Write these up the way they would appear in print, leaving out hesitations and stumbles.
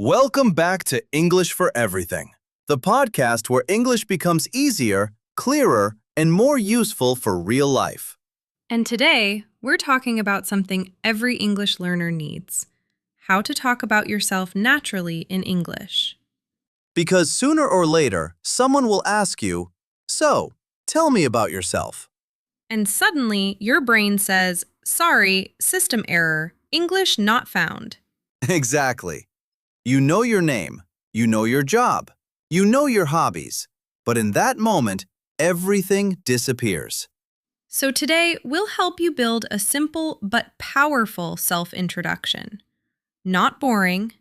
Welcome back to English for Everything, the podcast where English becomes easier, clearer, and more useful for real life. And today, we're talking about something every English learner needs: how to talk about yourself naturally in English. Because sooner or later, someone will ask you, "So, tell me about yourself." And suddenly, your brain says, "Sorry, system error, English not found." Exactly. You know your name, you know your job, you know your hobbies, but in that moment, everything disappears. So today, we'll help you build a simple but powerful self-introduction. Not boring,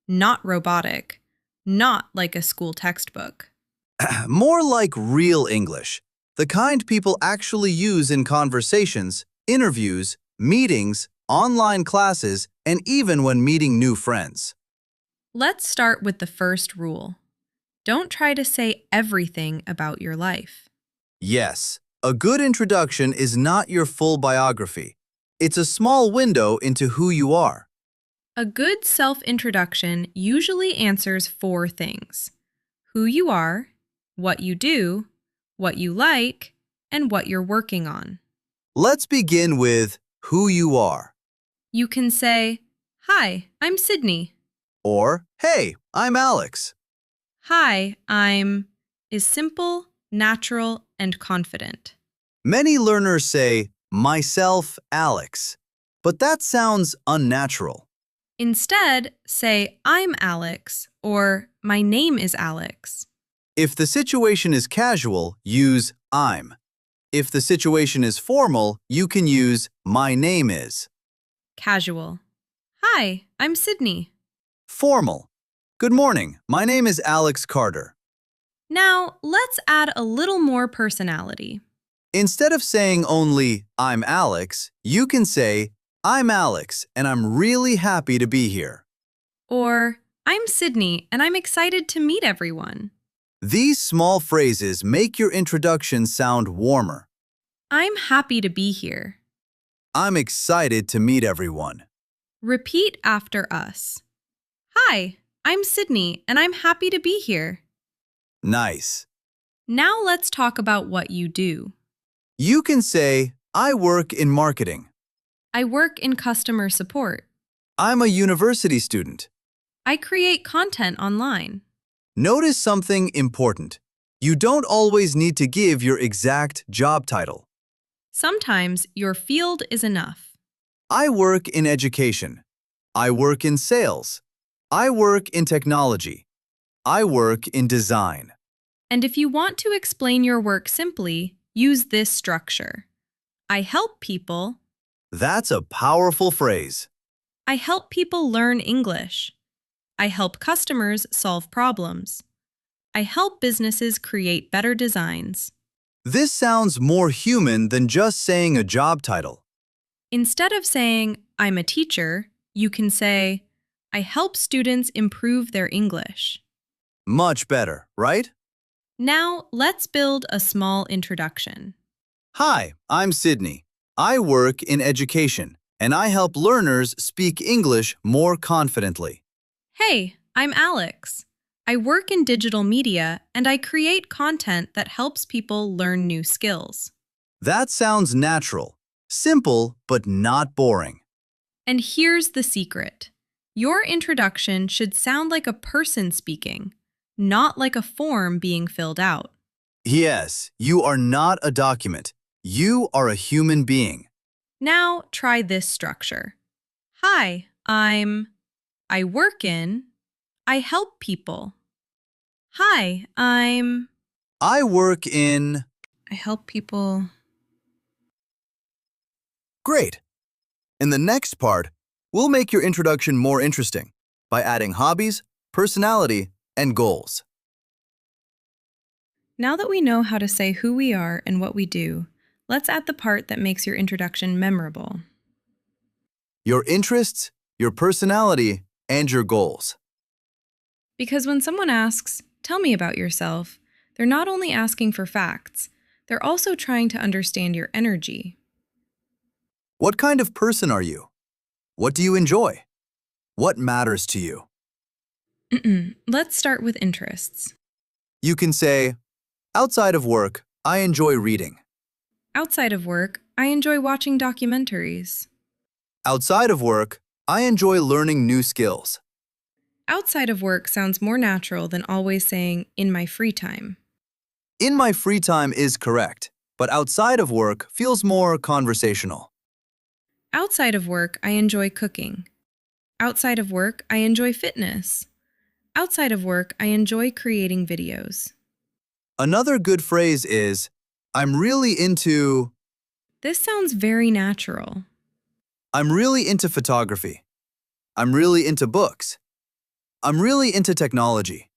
not robotic, not like a school textbook. More like real English, the kind people actually use in conversations, interviews, meetings, online classes, and even when meeting new friends. Let's start with the first rule. Don't try to say everything about your life. Yes, a good introduction is not your full biography. It's a small window into who you are. A good self-introduction usually answers 4 things: who you are, what you do, what you like, and what you're working on. Let's begin with who you are. You can say, "Hi, I'm Sydney." Or, "Hey, I'm Alex." "Hi, I'm" is simple, natural, and confident. Many learners say, "Myself, Alex," but that sounds unnatural. Instead, say, "I'm Alex," or "My name is Alex." If the situation is casual, use I'm. If the situation is formal, you can use my name is. Casual: "Hi, I'm Sydney." Formal. Good morning, my name is Alex Carter. Now, let's add a little more personality. Instead of saying only I'm Alex, you can say I'm Alex and I'm really happy to be here. Or, "I'm Sydney and I'm excited to meet everyone." These small phrases make your introduction sound warmer. "I'm happy to be here." I'm excited to meet everyone. Repeat after us. "Hi, I'm Sydney and I'm happy to be here." Nice. Now let's talk about what you do. You can say, I work in marketing. "I work in customer support." I'm a university student. "I create content online." Notice something important. You don't always need to give your exact job title. Sometimes your field is enough. I work in education. I work in sales. I work in technology. I work in design. And if you want to explain your work simply, use this structure. I help people. That's a powerful phrase. I help people learn English. I help customers solve problems. I help businesses create better designs. This sounds more human than just saying a job title. Instead of saying, "I'm a teacher," you can say, "I help students improve their English." Much better, right? Now, let's build a small introduction. Hi, I'm Sydney. I work in education, and I help learners speak English more confidently. Hey, I'm Alex. I work in digital media and I create content that helps people learn new skills. That sounds natural, simple, but not boring. And here's the secret. Your introduction should sound like a person speaking, not like a form being filled out. Yes, you are not a document. You are a human being. Now try this structure. Hi, I work in, I help people. Hi, I work in... I help people. Great. In the next part, we'll make your introduction more interesting by adding hobbies, personality, and goals. Now that we know how to say who we are and what we do, let's add the part that makes your introduction memorable. Your interests, your personality, and your goals. Because when someone asks, "Tell me about yourself," they're not only asking for facts, they're also trying to understand your energy. What kind of person are you? What do you enjoy? What matters to you? Let's start with interests. You can say, outside of work, I enjoy reading. Outside of work, I enjoy watching documentaries. Outside of work, I enjoy learning new skills. Outside of work sounds more natural than always saying, in my free time. In my free time is correct, but outside of work feels more conversational. Outside of work, I enjoy cooking. Outside of work, I enjoy fitness. Outside of work, I enjoy creating videos. Another good phrase is, I'm really into This sounds very natural. I'm really into photography. I'm really into books. I'm really into technology.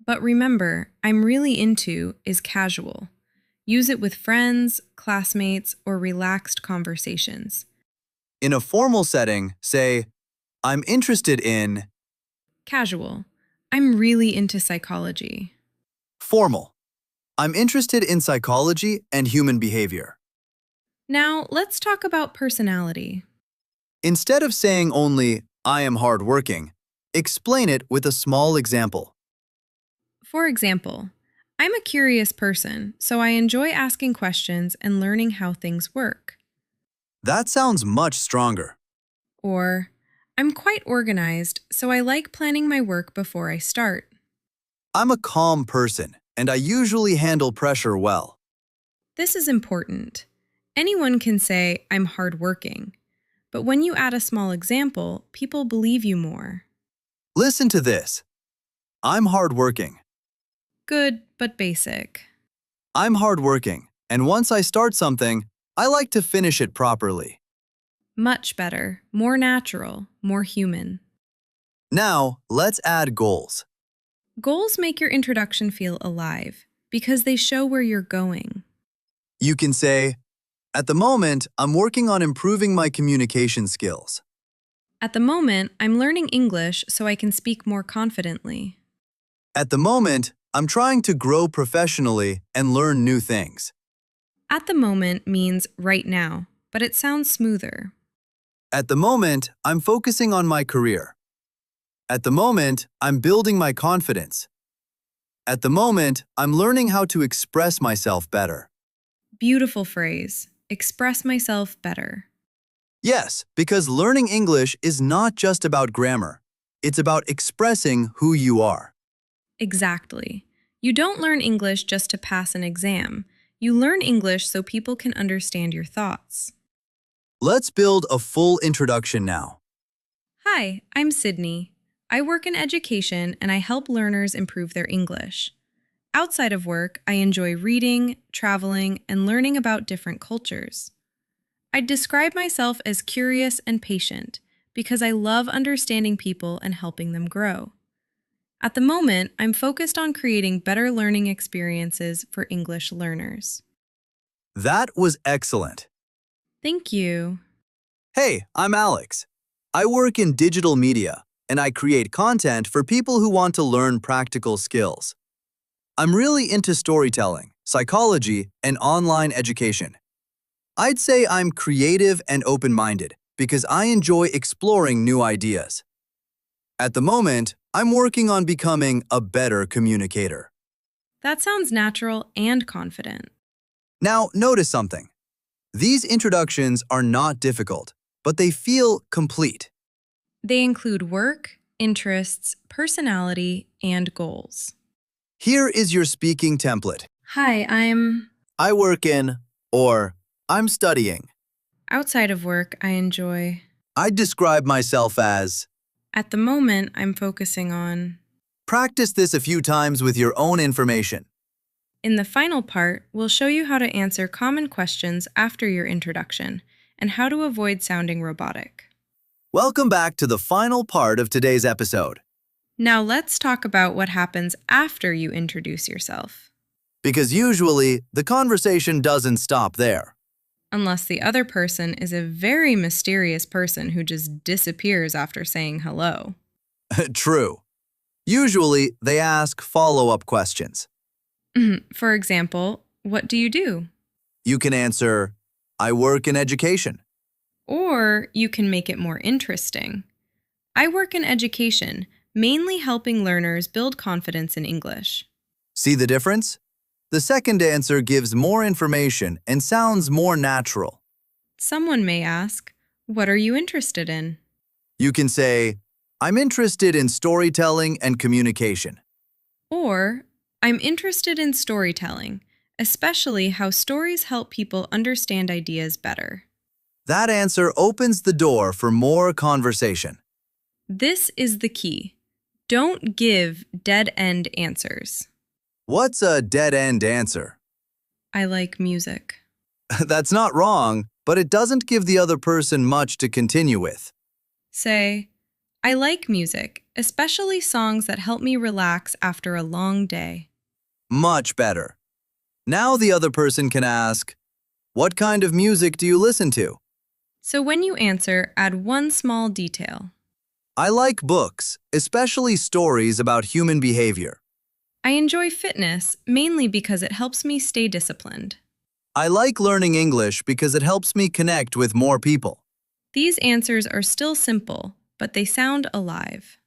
But remember, I'm really into is casual. Use it with friends, classmates, or relaxed conversations. In a formal setting, say, I'm interested in Casual. I'm really into psychology. formal. I'm interested in psychology and human behavior. Now, let's talk about personality. Instead of saying only, I am hardworking, explain it with a small example. For example, I'm a curious person, so I enjoy asking questions and learning how things work. That sounds much stronger. Or, I'm quite organized, so I like planning my work before I start. I'm a calm person, and I usually handle pressure well. This is important. Anyone can say, I'm hardworking. But when you add a small example, people believe you more. Listen to this. I'm hardworking. Good, but basic. I'm hardworking, and once I start something, I like to finish it properly. Much better, more natural, more human. Now, let's add goals. Goals make your introduction feel alive because they show where you're going. You can say, at the moment, I'm working on improving my communication skills. At the moment, I'm learning English so I can speak more confidently. At the moment, I'm trying to grow professionally and learn new things. At the moment means right now, but it sounds smoother. At the moment, I'm focusing on my career. At the moment, I'm building my confidence. At the moment, I'm learning how to express myself better. Beautiful phrase. Express myself better. Yes, because learning English is not just about grammar. It's about expressing who you are. Exactly. You don't learn English just to pass an exam. You learn English so people can understand your thoughts. Let's build a full introduction now. Hi, I'm Sydney. I work in education and I help learners improve their English. Outside of work, I enjoy reading, traveling, and learning about different cultures. I'd describe myself as curious and patient because I love understanding people and helping them grow. At the moment, I'm focused on creating better learning experiences for English learners. That was excellent. Thank you. Hey, I'm Alex. I work in digital media, and I create content for people who want to learn practical skills. I'm really into storytelling, psychology, and online education. I'd say I'm creative and open-minded because I enjoy exploring new ideas. At the moment, I'm working on becoming a better communicator. That sounds natural and confident. Now, notice something. These introductions are not difficult, but they feel complete. They include work, interests, personality, and goals. Here is your speaking template. Hi, I'm I work in, or I'm studying. outside of work. I enjoy. I'd describe myself as. At the moment, I'm focusing on. Practice this a few times with your own information. In the final part, we'll show you how to answer common questions after your introduction and how to avoid sounding robotic. Welcome back to the final part of today's episode. Now let's talk about what happens after you introduce yourself. Because usually, the conversation doesn't stop there. Unless the other person is a very mysterious person who just disappears after saying hello. True. Usually, they ask follow-up questions. For example, what do you do? You can answer, I work in education. Or you can make it more interesting. I work in education, mainly helping learners build confidence in English. See the difference? The second answer gives more information and sounds more natural. Someone may ask, "What are you interested in?" You can say, I'm interested in storytelling and communication. Or, "I'm interested in storytelling, especially how stories help people understand ideas better." That answer opens the door for more conversation. This is the key. Don't give dead-end answers. What's a dead-end answer? "I like music." That's not wrong, but it doesn't give the other person much to continue with. Say, "I like music, especially songs that help me relax after a long day." Much better. Now the other person can ask, what kind of music do you listen to? So when you answer, add one small detail. I like books, especially stories about human behavior. "I enjoy fitness, mainly because it helps me stay disciplined." I like learning English because it helps me connect with more people. These answers are still simple, but they sound alive.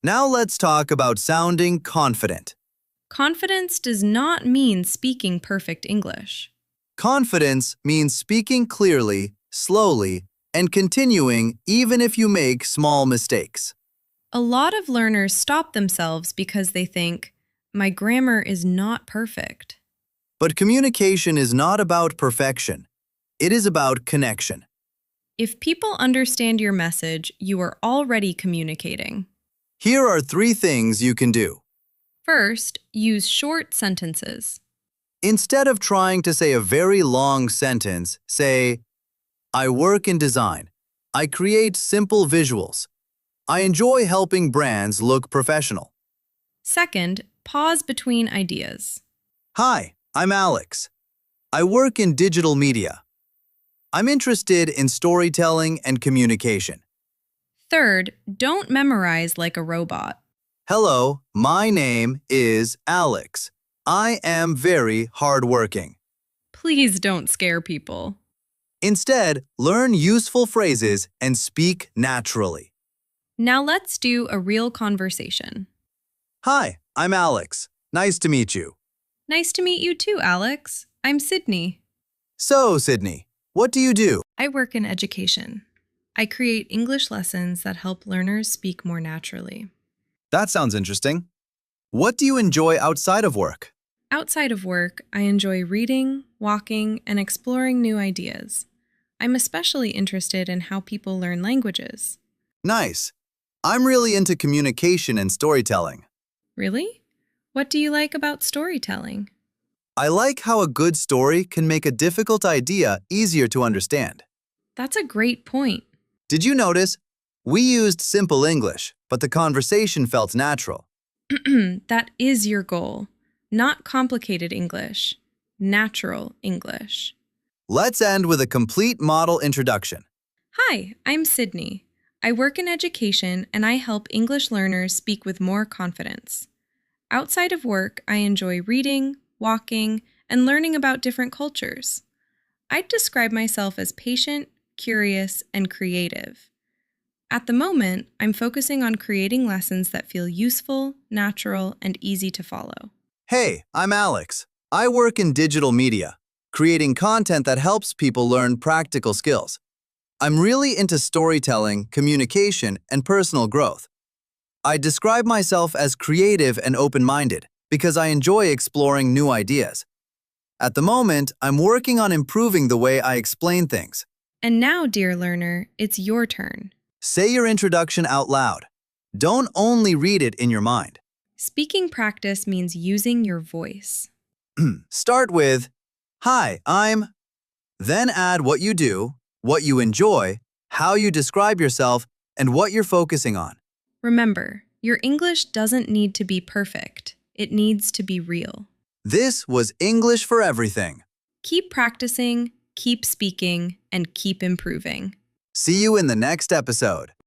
Now let's talk about sounding confident. Confidence does not mean speaking perfect English. Confidence means speaking clearly, slowly, and continuing even if you make small mistakes. A lot of learners stop themselves because they think, "My grammar is not perfect." But communication is not about perfection. It is about connection. If people understand your message, you are already communicating. Here are 3 things you can do. First, use short sentences. Instead of trying to say a very long sentence, say, I work in design. I create simple visuals. I enjoy helping brands look professional. Second, pause between ideas. Hi, I'm Alex. I work in digital media. I'm interested in storytelling and communication. Third, don't memorize like a robot. Hello, my name is Alex. I am very hardworking. Please don't scare people. Instead, learn useful phrases and speak naturally. Now let's do a real conversation. Hi, I'm Alex. Nice to meet you. Nice to meet you too, Alex. I'm Sydney. So, Sydney, what do you do? I work in education. I create English lessons that help learners speak more naturally. That sounds interesting. What do you enjoy outside of work? Outside of work, I enjoy reading, walking, and exploring new ideas. I'm especially interested in how people learn languages. Nice. I'm really into communication and storytelling. Really? What do you like about storytelling? I like how a good story can make a difficult idea easier to understand. That's a great point. Did you notice? We used simple English, but the conversation felt natural. That is your goal. Not complicated English. Natural English. Let's end with a complete model introduction. Hi, I'm Sydney. I work in education and I help English learners speak with more confidence. Outside of work, I enjoy reading, walking, and learning about different cultures. I'd describe myself as patient, curious, and creative. At the moment, I'm focusing on creating lessons that feel useful, natural, and easy to follow. Hey, I'm Alex. I work in digital media, creating content that helps people learn practical skills. I'm really into storytelling, communication, and personal growth. I describe myself as creative and open-minded because I enjoy exploring new ideas. At the moment, I'm working on improving the way I explain things. And now, dear learner, it's your turn. Say your introduction out loud. Don't only read it in your mind. Speaking practice means using your voice. Start with, Hi, I'm... Then add what you do, what you enjoy, how you describe yourself, and what you're focusing on. Remember, your English doesn't need to be perfect. It needs to be real. This was English for Everything. Keep practicing, keep speaking, and keep improving. See you in the next episode.